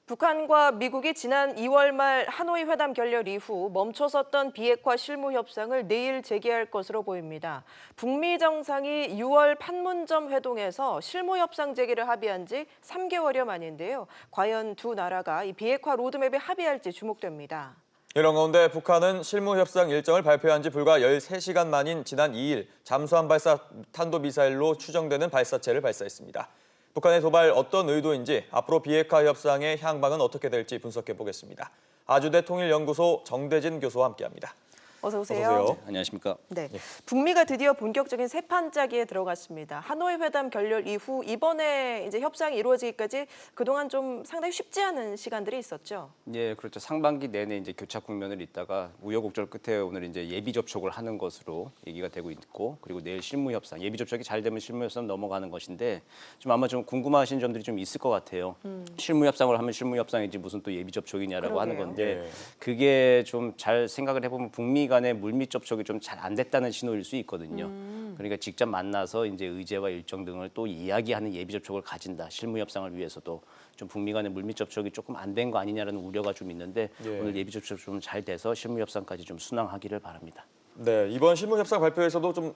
북한과 미국이 지난 2월 말 하노이 회담 결렬 이후 멈춰섰던 비핵화 실무 협상을 내일 재개할 것으로 보입니다. 북미 정상이 6월 판문점 회동에서 실무 협상 재개를 합의한 지 3개월여 만인데요. 과연 두 나라가 이 비핵화 로드맵에 합의할지 주목됩니다. 이런 가운데 북한은 실무협상 일정을 발표한 지 불과 13시간 만인 지난 2일 잠수함 발사 탄도미사일로 추정되는 발사체를 발사했습니다. 북한의 도발 어떤 의도인지 앞으로 비핵화 협상의 향방은 어떻게 될지 분석해 보겠습니다. 아주대 통일연구소 정대진 교수와 함께합니다. 어서 오세요. 어서 오세요. 네, 안녕하십니까. 네, 북미가 드디어 본격적인 세 판짜기에 들어갔습니다. 하노이 회담 결렬 이후 이번에 이제 협상이 이루어지기까지 그동안 좀 상당히 쉽지 않은 시간들이 있었죠. 예, 그렇죠. 상반기 내내 이제 교착 국면을 있다가 우여곡절 끝에 오늘 이제 예비 접촉을 하는 것으로 얘기가 되고 있고, 그리고 내일 실무 협상, 예비 접촉이 잘 되면 실무 협상 넘어가는 것인데 좀 아마 좀 궁금하신 점들이 좀 있을 것 같아요. 실무 협상을 하면 실무 협상이지 무슨 또 예비 접촉이냐라고 하는 건데 예. 그게 좀 잘 생각을 해보면 북미 간의 물밑 접촉이 좀 잘 안 됐다는 신호일 수 있거든요. 그러니까 직접 만나서 이제 의제와 일정 등을 또 이야기하는 예비 접촉을 가진다. 실무 협상을 위해서도 좀 북미 간의 물밑 접촉이 조금 안 된 거 아니냐라는 우려가 좀 있는데 예. 오늘 예비 접촉 좀 잘 돼서 실무 협상까지 좀 순항하기를 바랍니다. 네, 이번 실무협상 발표에서도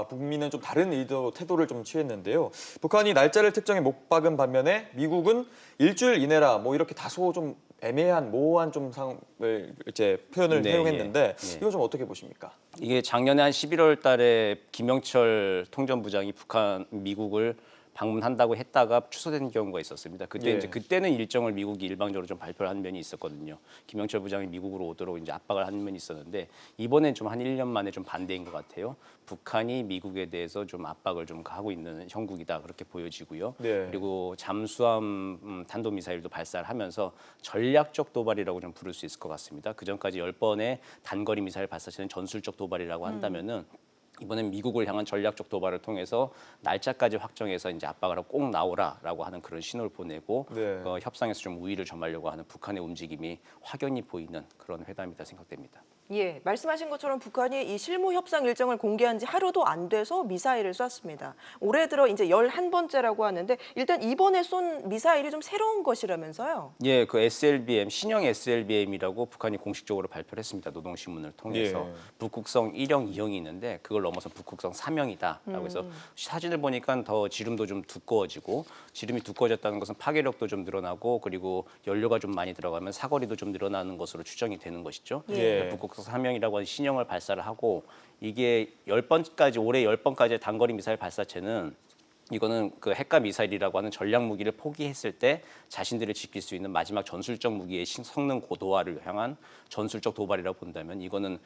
북미는 좀 다른 태도를 좀 취했는데요. 북한이 날짜를 특정해 못 박은 반면에 미국은 일주일 이내라 이렇게 다소 좀 애매한 모호한 좀 상을 이제 표현을 네, 사용했는데 예. 이건 좀 어떻게 보십니까? 이게 작년에 한 11월 달에 김영철 통전부장이 미국을 방문한다고 했다가 취소된 경우가 있었습니다. 그때 예. 이제 그때는 일정을 미국이 일방적으로 좀 발표를 한 면이 있었거든요. 김영철 부장이 미국으로 오도록 이제 압박을 한 면이 있었는데 이번엔 좀 한 1년 만에 좀 반대인 것 같아요. 북한이 미국에 대해서 좀 압박을 좀 하고 있는 형국이다 그렇게 보여지고요. 네. 그리고 잠수함 탄도미사일도 발사를 하면서 전략적 도발이라고 좀 부를 수 있을 것 같습니다. 그 전까지 10번의 단거리 미사일 발사체는 전술적 도발이라고 한다면은 이번엔 미국을 향한 전략적 도발을 통해서 날짜까지 확정해서 이제 압박을 하고 꼭 나오라라고 하는 그런 신호를 보내고 네. 협상에서 좀 우위를 점하려고 하는 북한의 움직임이 확연히 보이는 그런 회담이다 생각됩니다. 예, 말씀하신 것처럼 북한이 이 실무 협상 일정을 공개한 지 하루도 안 돼서 미사일을 쐈습니다. 올해 들어 이제 11번째라고 하는데 일단 이번에 쏜 미사일이 좀 새로운 것이라면서요? 예, 그 SLBM 신형 SLBM이라고 북한이 공식적으로 발표를 했습니다. 노동신문을 통해서 예. 북극성 1형, 2형이 있는데 그걸 넘어서 북극성 3형이다라고 해서 사진을 보니까 더 지름도 좀 두꺼워지고 지름이 두꺼워졌다는 것은 파괴력도 좀 늘어나고 그리고 연료가 좀 많이 들어가면 사거리도 좀 늘어나는 것으로 추정이 되는 것이죠. 예. 북극성 3형이라고 하는 신형을 발사를 하고 이게 10번까지 올해 10번까지의 단거리 미사일 발사체는 이거는 그 핵과 미사일이라고 하는 전략 무기를 포기했을 때 자신들을 지킬 수 있는 마지막 전술적 무기의 성능 고도화를 향한 전술적 도발이라고 본다면 이거는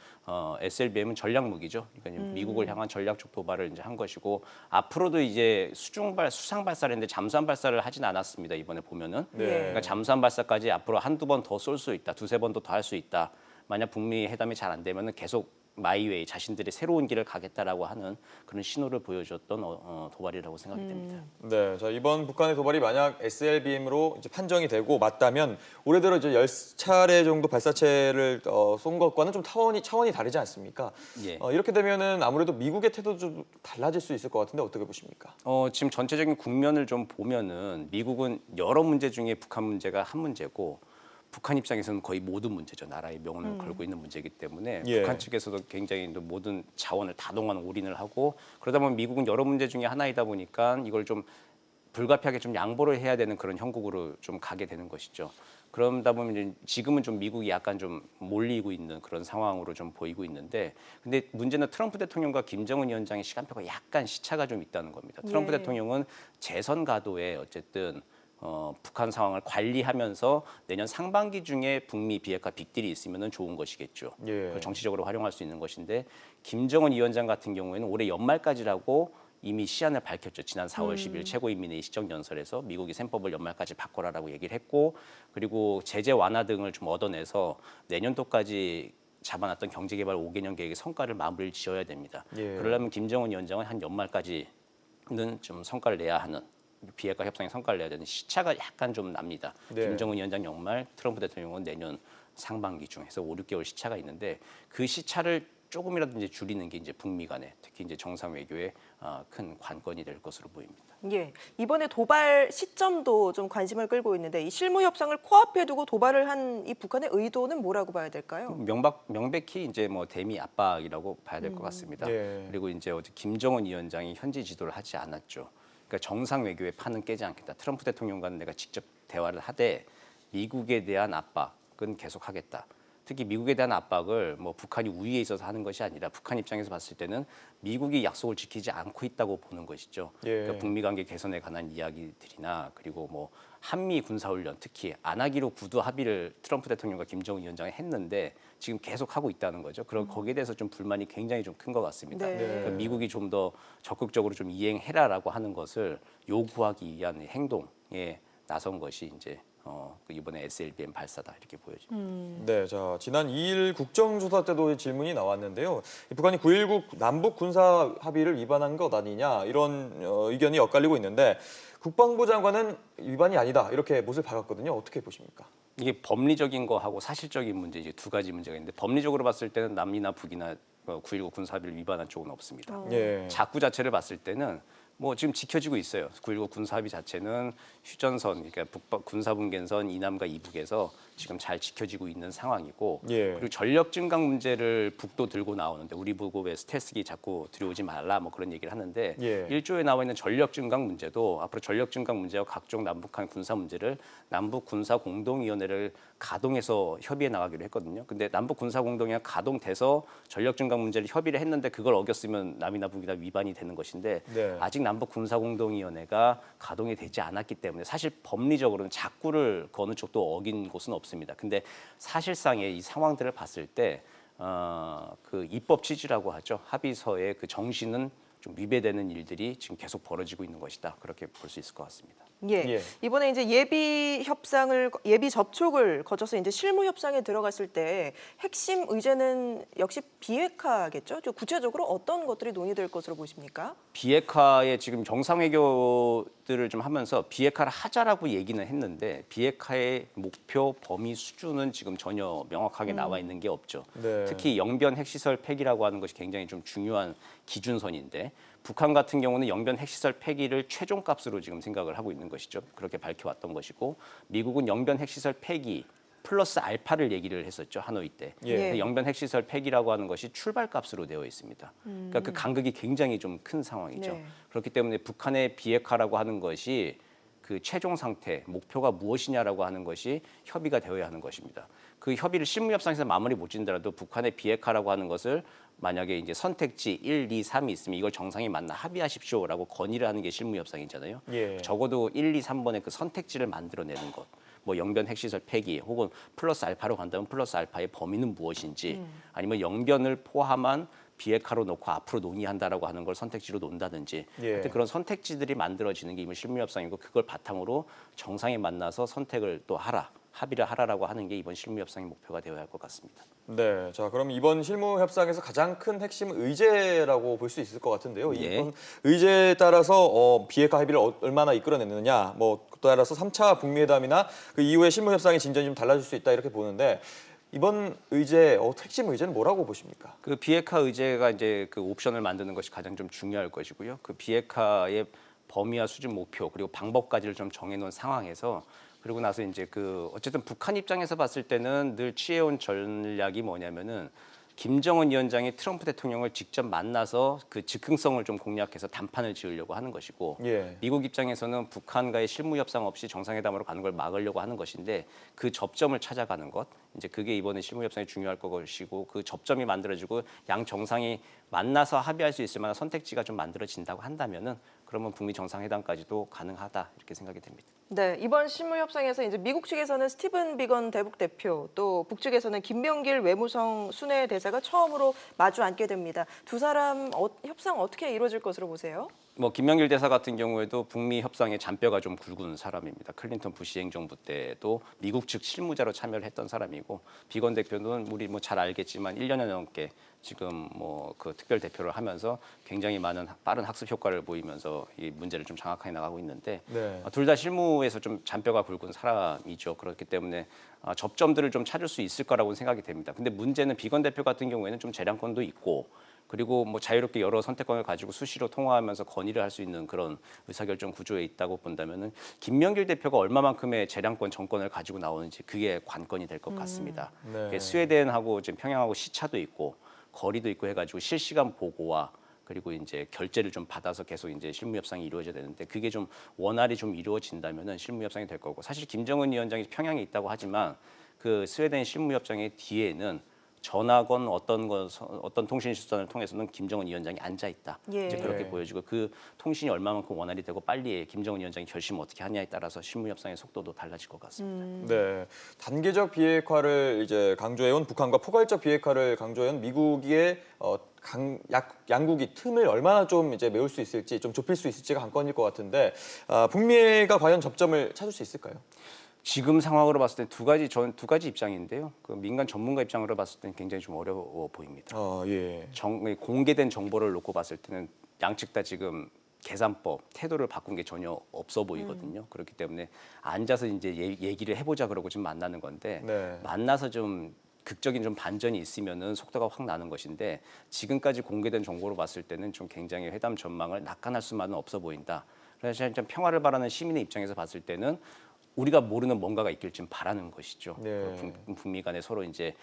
SLBM은 전략 무기죠. 그러니까 미국을 향한 전략적 도발을 이제 한 것이고 앞으로도 이제 수상 발사를 했는데 잠수함 발사를 하진 않았습니다. 이번에 보면은 네. 그러니까 잠수함 발사까지 앞으로 한두 번 더 쏠 수 있다, 두세 번도 더 할 수 있다. 만약 북미 회담이 잘 안 되면은 계속 마이웨이 자신들의 새로운 길을 가겠다라고 하는 그런 신호를 보여줬던 도발이라고 생각이 됩니다. 네, 자 이번 북한의 도발이 만약 SLBM으로 이제 판정이 되고 맞다면 올해 들어 이제 10차례 정도 발사체를 쏜 것과는 좀 차원이 다르지 않습니까? 예. 이렇게 되면은 아무래도 미국의 태도도 좀 달라질 수 있을 것 같은데 어떻게 보십니까? 지금 전체적인 국면을 좀 보면은 미국은 여러 문제 중에 북한 문제가 한 문제고 북한 입장에서는 거의 모든 문제죠. 나라의 명운을 걸고 있는 문제이기 때문에 예. 북한 측에서도 굉장히 모든 자원을 다 올인을 하고 그러다 보면 미국은 여러 문제 중에 하나이다 보니까 이걸 좀 불가피하게 좀 양보를 해야 되는 그런 형국으로 좀 가게 되는 것이죠. 그러다 보면 이제 지금은 좀 미국이 약간 좀 몰리고 있는 그런 상황으로 좀 보이고 있는데 근데 문제는 트럼프 대통령과 김정은 위원장의 시간표가 약간 시차가 좀 있다는 겁니다. 트럼프 예. 대통령은 재선 가도에 어쨌든 북한 상황을 관리하면서 내년 상반기 중에 북미 비핵화 빅딜이 있으면 좋은 것이겠죠. 예. 그걸 정치적으로 활용할 수 있는 것인데 김정은 위원장 같은 경우에는 올해 연말까지라고 이미 시한을 밝혔죠. 지난 4월 10일 최고인민회의 시정연설에서 미국이 셈법을 연말까지 바꿔라라고 얘기를 했고 그리고 제재 완화 등을 좀 얻어내서 내년도까지 잡아놨던 경제개발 5개년 계획의 성과를 마무리를 지어야 됩니다. 예. 그러려면 김정은 위원장은 한 연말까지는 좀 성과를 내야 하는 비핵화 협상의 성과를 내야 되는 시차가 약간 좀 납니다. 네. 김정은 위원장 연말, 트럼프 대통령은 내년 상반기 중 해서 5, 6개월 시차가 있는데 그 시차를 조금이라도 이제 줄이는 게 이제 북미 간에 특히 이제 정상 외교의 큰 관건이 될 것으로 보입니다. 예, 이번에 도발 시점도 좀 관심을 끌고 있는데 이 실무 협상을 코앞에 두고 도발을 한 이 북한의 의도는 뭐라고 봐야 될까요? 명백히 이제 뭐 대미 압박이라고 봐야 될 것 같습니다. 예. 그리고 이제 어제 김정은 위원장이 현지 지도를 하지 않았죠. 그러니까 정상 외교의 판은 깨지 않겠다. 트럼프 대통령과는 내가 직접 대화를 하되 미국에 대한 압박은 계속하겠다. 특히 미국에 대한 압박을 뭐 북한이 우위에 있어서 하는 것이 아니라 북한 입장에서 봤을 때는 미국이 약속을 지키지 않고 있다고 보는 것이죠. 예. 그러니까 북미 관계 개선에 관한 이야기들이나 그리고 뭐 한미 군사훈련 특히 안 하기로 구두 합의를 트럼프 대통령과 김정은 위원장이 했는데 지금 계속 하고 있다는 거죠. 그럼 거기에 대해서 좀 불만이 굉장히 좀 큰 것 같습니다. 네. 그러니까 미국이 좀 더 적극적으로 좀 이행해라라고 하는 것을 요구하기 위한 행동에 나선 것이 이제 그 이번에 SLBM 발사다 이렇게 보여집니다. 네, 자 지난 2일 국정조사 때도 이 질문이 나왔는데요. 이 북한이 9.19 남북 군사 합의를 위반한 것 아니냐 이런 의견이 엇갈리고 있는데 국방부 장관은 위반이 아니다 이렇게 못을 박았거든요. 어떻게 보십니까? 이게 법리적인 거하고 사실적인 문제 이제 두 가지 문제가 있는데 법리적으로 봤을 때는 남이나 북이나 9.19 군사 합의를 위반한 쪽은 없습니다. 예. 자구 자체를 봤을 때는 뭐 지금 지켜지고 있어요. 9.19 군사합의 자체는 휴전선, 그러니까 군사분계선 이남과 이북에서 지금 잘 지켜지고 있는 상황이고, 예. 그리고 전력 증강 문제를 북도 들고 나오는데 우리 보고 왜 스텔스기 자꾸 들여오지 말라 뭐 그런 얘기를 하는데 예. 1조에 나와 있는 전력 증강 문제도 앞으로 전력 증강 문제와 각종 남북한 군사 문제를 남북 군사 공동위원회를 가동해서 협의해 나가기로 했거든요. 근데 남북 군사 공동위가 가동돼서 전력 증강 문제를 협의를 했는데 그걸 어겼으면 남이나 북이나 위반이 되는 것인데 네. 아직 남북 군사 공동위원회가 가동이 되지 않았기 때문에 사실 법리적으로는 자꾸를 그 어느 쪽도 어긴 곳은 없습니다. 근데 사실상의 이 상황들을 봤을 때 그 입법 취지라고 하죠. 합의서의 그 정신은 좀 위배되는 일들이 지금 계속 벌어지고 있는 것이다. 그렇게 볼 수 있을 것 같습니다. 예. 예. 이번에 이제 예비 접촉을 거쳐서 이제 실무 협상에 들어갔을 때 핵심 의제는 역시 비핵화겠죠. 좀 구체적으로 어떤 것들이 논의될 것으로 보십니까? 비핵화의 지금 정상회교들을 좀 하면서 비핵화를 하자라고 얘기는 했는데 비핵화의 목표 범위 수준은 지금 전혀 명확하게 나와 있는 게 없죠. 네. 특히 영변 핵시설 폐기라고 하는 것이 굉장히 좀 중요한 기준선인데 북한 같은 경우는 영변 핵시설 폐기를 최종값으로 지금 생각을 하고 있는 것이죠. 그렇게 밝혀왔던 것이고 미국은 영변 핵시설 폐기 플러스 알파를 얘기를 했었죠. 하노이 때. 예. 근데 영변 핵시설 폐기라고 하는 것이 출발값으로 되어 있습니다. 그러니까 그 간극이 굉장히 좀 큰 상황이죠. 네. 그렇기 때문에 북한의 비핵화라고 하는 것이 그 최종 상태, 목표가 무엇이냐라고 하는 것이 협의가 되어야 하는 것입니다. 그 협의를 실무 협상에서 마무리 못 짓더라도 북한의 비핵화라고 하는 것을 만약에 이제 선택지 1, 2, 3이 있으면 이걸 정상이 만나 합의하십시오라고 건의를 하는 게 실무 협상이잖아요. 예. 적어도 1, 2, 3번의 그 선택지를 만들어내는 것. 뭐 영변 핵시설 폐기 혹은 플러스 알파로 간다면 플러스 알파의 범위는 무엇인지 아니면 영변을 포함한 비핵화로 놓고 앞으로 논의한다라고 하는 걸 선택지로 논다든지 예. 하여튼 그런 선택지들이 만들어지는 게 이번 실무협상이고 그걸 바탕으로 정상에 만나서 선택을 또 하라 합의를 하라라고 하는 게 이번 실무협상의 목표가 되어야 할 것 같습니다. 네, 자 그럼 이번 실무 협상에서 가장 큰 핵심 의제라고 볼 수 있을 것 같은데요. 예. 이번 의제에 따라서 비핵화 합의를 얼마나 이끌어내느냐, 뭐 따라서 3차 북미 회담이나 그 이후에 실무 협상의 진전이 좀 달라질 수 있다 이렇게 보는데 이번 의제 핵심 의제는 뭐라고 보십니까? 그 비핵화 의제가 이제 그 옵션을 만드는 것이 가장 좀 중요할 것이고요. 그 비핵화의 범위와 수준 목표 그리고 방법까지를 좀 정해놓은 상황에서 그리고 나서 이제 그 어쨌든 북한 입장에서 봤을 때는 늘 취해온 전략이 뭐냐면은 김정은 위원장이 트럼프 대통령을 직접 만나서 그 즉흥성을 좀 공략해서 담판을 지으려고 하는 것이고 예. 미국 입장에서는 북한과의 실무 협상 없이 정상회담으로 가는 걸 막으려고 하는 것인데 그 접점을 찾아가는 것 이제 그게 이번에 실무 협상이 중요할 것이고 그 접점이 만들어지고 양 정상이 만나서 합의할 수 있을 만한 선택지가 좀 만들어진다고 한다면은 그러면 북미 정상회담까지도 가능하다 이렇게 생각이 됩니다. 네, 이번 실무 협상에서 이제 미국 측에서는 스티븐 비건 대북 대표, 또 북측에서는 김병길 외무성 순회 대사가 처음으로 마주 앉게 됩니다. 두 사람 협상 어떻게 이루어질 것으로 보세요? 뭐 김명길 대사 같은 경우에도 북미 협상의 잔뼈가 좀 굵은 사람입니다. 클린턴 부시 행정부 때도 미국 측 실무자로 참여를 했던 사람이고 비건 대표는 우리 뭐 잘 알겠지만 1년여 넘게 지금 뭐 그 특별 대표를 하면서 굉장히 많은 빠른 학습 효과를 보이면서 이 문제를 좀 장악해 나가고 있는데 네. 둘 다 실무에서 좀 잔뼈가 굵은 사람이죠. 그렇기 때문에 접점들을 좀 찾을 수 있을 거라고 생각이 됩니다. 근데 문제는 비건 대표 같은 경우에는 좀 재량권도 있고 그리고 뭐 자유롭게 여러 선택권을 가지고 수시로 통화하면서 건의를 할 수 있는 그런 의사결정 구조에 있다고 본다면은 김명길 대표가 얼마만큼의 재량권 정권을 가지고 나오는지 그게 관건이 될 것 같습니다. 네. 그게 스웨덴하고 지금 평양하고 시차도 있고 거리도 있고 해가지고 실시간 보고와 그리고 이제 결제를 좀 받아서 계속 이제 실무 협상이 이루어져야 되는데 그게 좀 원활히 좀 이루어진다면은 실무 협상이 될 거고 사실 김정은 위원장이 평양에 있다고 하지만 그 스웨덴 실무 협상의 뒤에는 전화건 어떤 통신 수단을 통해서는 김정은 위원장이 앉아 있다. 예. 이제 그렇게 네. 보여지고 그 통신이 얼마만큼 원활히 되고 빨리 김정은 위원장이 결심을 어떻게 하냐에 따라서 실무 협상의 속도도 달라질 것 같습니다. 네, 단계적 비핵화를 이제 강조해온 북한과 포괄적 비핵화를 강조해온 미국의 양국이 틈을 얼마나 좀 이제 메울 수 있을지, 좀 좁힐 수 있을지가 관건일 것 같은데 북미가 과연 접점을 찾을 수 있을까요? 지금 상황으로 봤을 때 저는 두 가지 입장인데요. 그 민간 전문가 입장으로 봤을 때는 굉장히 좀 어려워 보입니다. 예. 공개된 정보를 놓고 봤을 때는 양측 다 지금 계산법, 태도를 바꾼 게 전혀 없어 보이거든요. 그렇기 때문에 앉아서 이제 얘기를 해보자 그러고 지금 만나는 건데 네. 만나서 좀 극적인 좀 반전이 있으면은 속도가 확 나는 것인데 지금까지 공개된 정보로 봤을 때는 좀 굉장히 회담 전망을 낙관할 수만은 없어 보인다. 그래서 좀 평화를 바라는 시민의 입장에서 봤을 때는 우리가 모르는 뭔가가 있길 좀 바라는 것이죠. 네. 북미 간에 서로 이제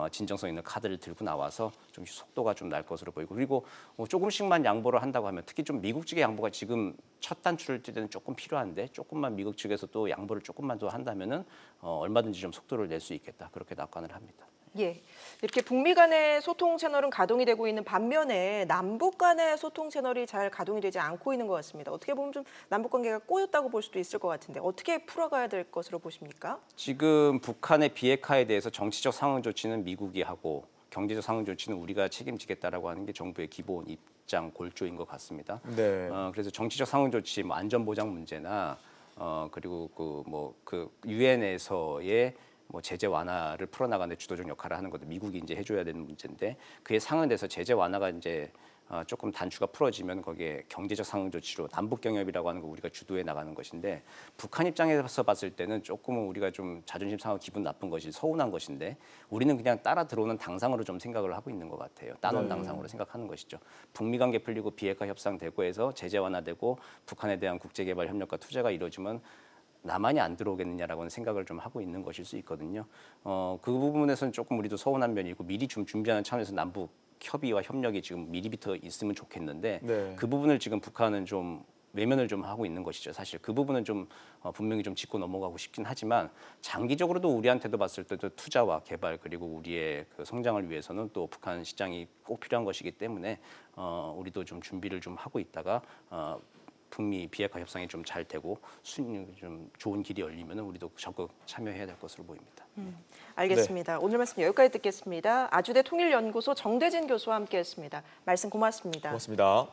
진정성 있는 카드를 들고 나와서 좀 속도가 좀 날 것으로 보이고 그리고 조금씩만 양보를 한다고 하면 특히 좀 미국 측의 양보가 지금 첫 단추를 뜰 때는 조금 필요한데 조금만 미국 측에서 또 양보를 조금만 더 한다면은 얼마든지 좀 속도를 낼 수 있겠다 그렇게 낙관을 합니다. 예, 이렇게 북미 간의 소통 채널은 가동이 되고 있는 반면에 남북 간의 소통 채널이 잘 가동이 되지 않고 있는 것 같습니다. 어떻게 보면 좀 남북 관계가 꼬였다고 볼 수도 있을 것 같은데 어떻게 풀어가야 될 것으로 보십니까? 지금 북한의 비핵화에 대해서 정치적 상응 조치는 미국이 하고 경제적 상응 조치는 우리가 책임지겠다라고 하는 게 정부의 기본 입장 골조인 것 같습니다. 네. 그래서 정치적 상응 조치, 뭐 안전 보장 문제나 그리고 그 유엔에서의 뭐 제재 완화를 풀어나가는 데 주도적 역할을 하는 것도 미국이 이제 해줘야 되는 문제인데 그에 상응돼서 제재 완화가 이제 조금 단추가 풀어지면 거기에 경제적 상응 조치로 남북 경협이라고 하는 거 우리가 주도해 나가는 것인데 북한 입장에서 봤을 때는 조금은 우리가 좀 자존심 상하고 기분 나쁜 것이 서운한 것인데 우리는 그냥 따라 들어오는 당상으로 좀 생각을 하고 있는 것 같아요. 따놓은 당상으로 생각하는 것이죠. 북미 관계 풀리고 비핵화 협상 되고 해서 제재 완화되고 북한에 대한 국제개발 협력과 투자가 이루어지면 나만이 안 들어오겠느냐라고는 생각을 좀 하고 있는 것일 수 있거든요. 그 부분에서는 조금 우리도 서운한 면이 있고 미리 좀 준비하는 차원에서 남북 협의와 협력이 지금 미리부터 있으면 좋겠는데 네. 그 부분을 지금 북한은 좀 외면을 좀 하고 있는 것이죠. 사실 그 부분은 좀 분명히 좀 짚고 넘어가고 싶긴 하지만 장기적으로도 우리한테도 봤을 때도 투자와 개발 그리고 우리의 그 성장을 위해서는 또 북한 시장이 꼭 필요한 것이기 때문에 우리도 좀 준비를 좀 하고 있다가 북미 비핵화 협상이 좀 잘 되고 좀 좋은 길이 열리면 우리도 적극 참여해야 될 것으로 보입니다. 알겠습니다. 오늘 말씀 여기까지 듣겠습니다. 아주대 통일연구소 정대진 교수와 함께했습니다. 말씀 고맙습니다. 고맙습니다.